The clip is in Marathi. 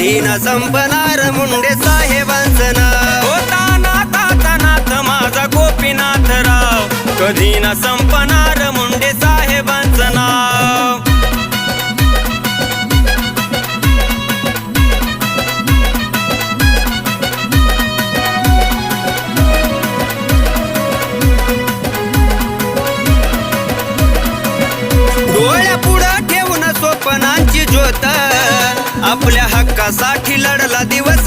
कधी न संपणार मुंडे साहेबांचं नाव. होता नाथ माझा गोपीनाथराव, कधी न संपणार मुंडे साहेबांचं नाव. डोळ्यापुढं ठेवून स्वप्नांची ज्योत, आपल्या हक्कासाठी लढला दिवस